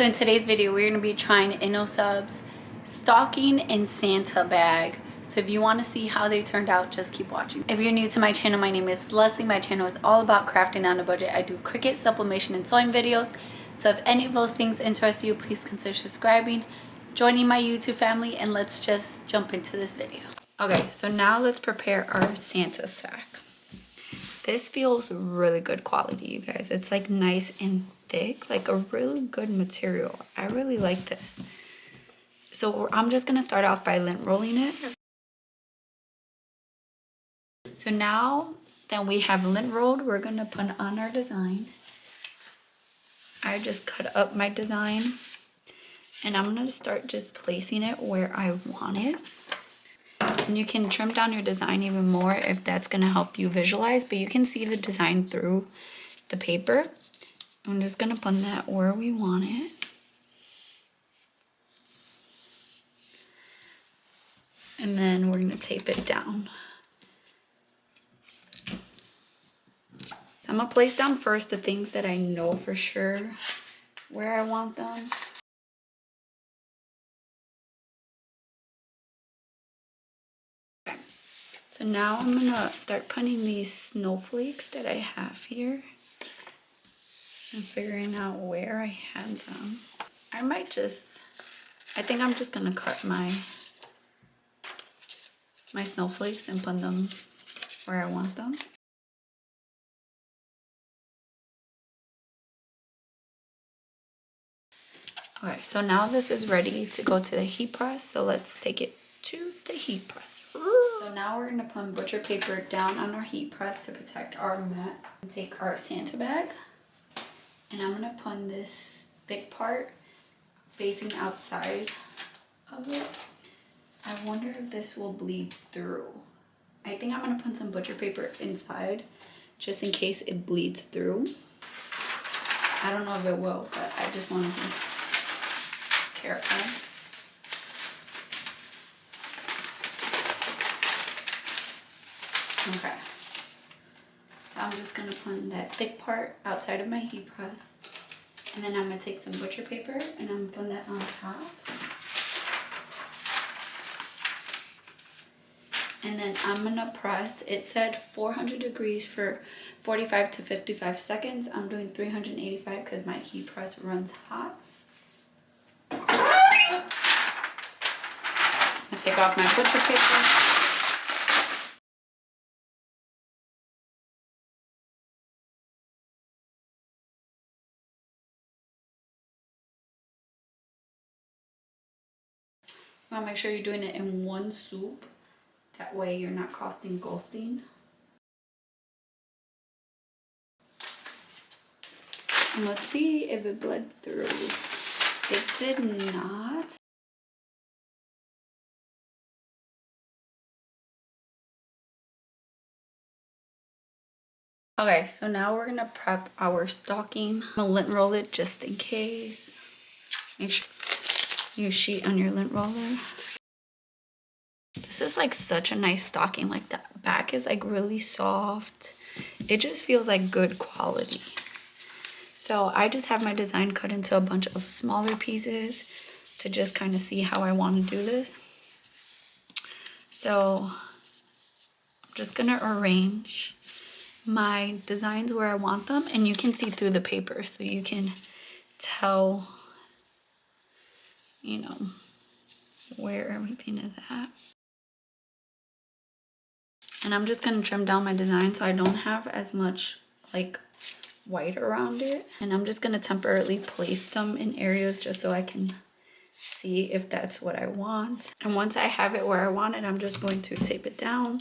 So in today's video, we're going to be trying Innosub's stocking and Santa bag. So if you want to see how they turned out, just keep watching. If you're new to my channel, my name is Leslie. My channel is all about crafting on a budget. I do Cricut, sublimation, and sewing videos. So if any of those things interest you, please consider subscribing, joining my YouTube family, and let's just jump into this video. Okay, so now let's prepare our Santa sack. This feels really good quality, you guys. It's like nice and thick, like a really good material. I really like this. So I'm just gonna start off by lint rolling it. So now that we have lint rolled, we're gonna put on our design. I just cut up my design and I'm gonna start just placing it where I want it. And you can trim down your design even more if that's going to help you visualize, but you can see the design through the paper. I'm just going to put that where we want it. And then we're going to tape it down. So I'm going to place down first the things that I know for sure where I want them. So now I'm going to start putting these snowflakes that I have here and figuring out where I had them. I think I'm just going to cut my snowflakes and put them where I want them. Okay, so now this is ready to go to the heat press. So let's take it to the heat press. So now we're gonna put butcher paper down on our heat press to protect our mat. And take our Santa bag, and I'm gonna put this thick part facing outside of it. I wonder if this will bleed through. I think I'm gonna put some butcher paper inside just in case it bleeds through. I don't know if it will, but I just want to be careful. Okay, so I'm just gonna put that thick part outside of my heat press, and then I'm gonna take some butcher paper and I'm gonna put that on top, and then I'm gonna press. It said 400 degrees for 45 to 55 seconds. I'm doing 385 because my heat press runs hot. I'm gonna take off my butcher paper. You want to make sure you're doing it in one swoop. That way you're not ghosting. And let's see if it bled through. It did not. Okay, so now we're gonna prep our stocking. I'm gonna lint roll it just in case. Make sure you use sheet on your lint roller. This is like such a nice stocking. Like the back is like really soft. It just feels like good quality. So I just have my design cut into a bunch of smaller pieces to just kind of see how I want to do this. So I'm just gonna arrange my designs where I want them, and you can see through the paper so you can tell, you know, where everything is at. And I'm just gonna trim down my design so I don't have as much like white around it, and I'm just gonna temporarily place them in areas just so I can see if that's what I want. And once I have it where I want it, I'm just going to tape it down.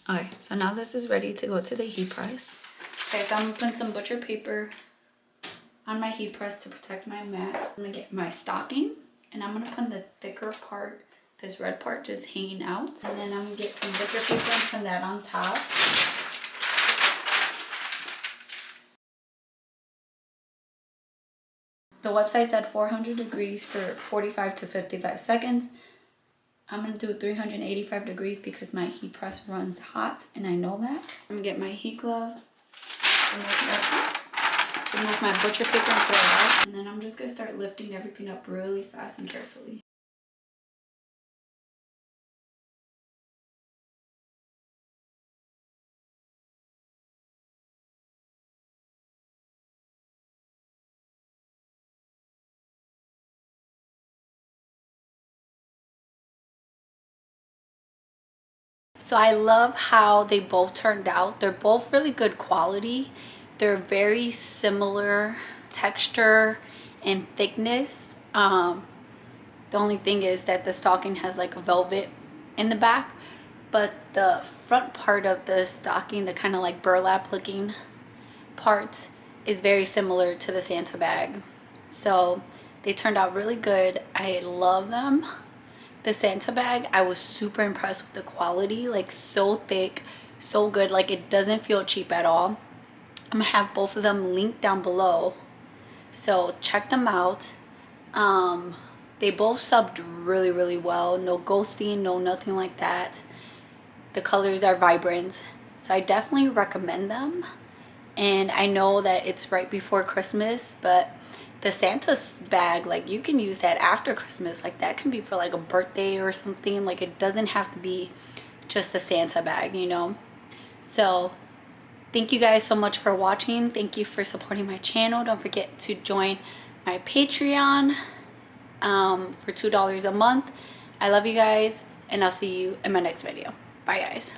Okay, so now this is ready to go to the heat press. Okay, so I'm gonna put some butcher paper on my heat press to protect my mat. I'm gonna get my stocking, and I'm gonna put the thicker part, this red part, just hanging out. And then I'm gonna get some butcher paper and put that on top. The website said 400 degrees for 45 to 55 seconds. I'm gonna do 385 degrees because my heat press runs hot and I know that. I'm gonna get my heat glove, remove my butcher paper and throw it out. And then I'm just gonna start lifting everything up really fast and carefully. So I love how they both turned out. They're both really good quality. They're very similar texture and thickness. The only thing is that the stocking has like a velvet in the back, but the front part of the stocking, the kind of like burlap looking parts, is very similar to the Santa bag. So they turned out really good. I love them. The Santa bag, I was super impressed with the quality, like so thick, so good, like it doesn't feel cheap at all. I'm gonna have both of them linked down below, so check them out. They both subbed really well, no ghosting, no nothing like that. The colors are vibrant, so I definitely recommend them. And I know that it's right before Christmas, but the Santa bag, like you can use that after Christmas. Like that can be for like a birthday or something. Like it doesn't have to be just a Santa bag, you know. So thank you guys so much for watching. Thank you for supporting my channel. Don't forget to join my Patreon for $2 a month. I love you guys, and I'll see you in my next video. Bye guys.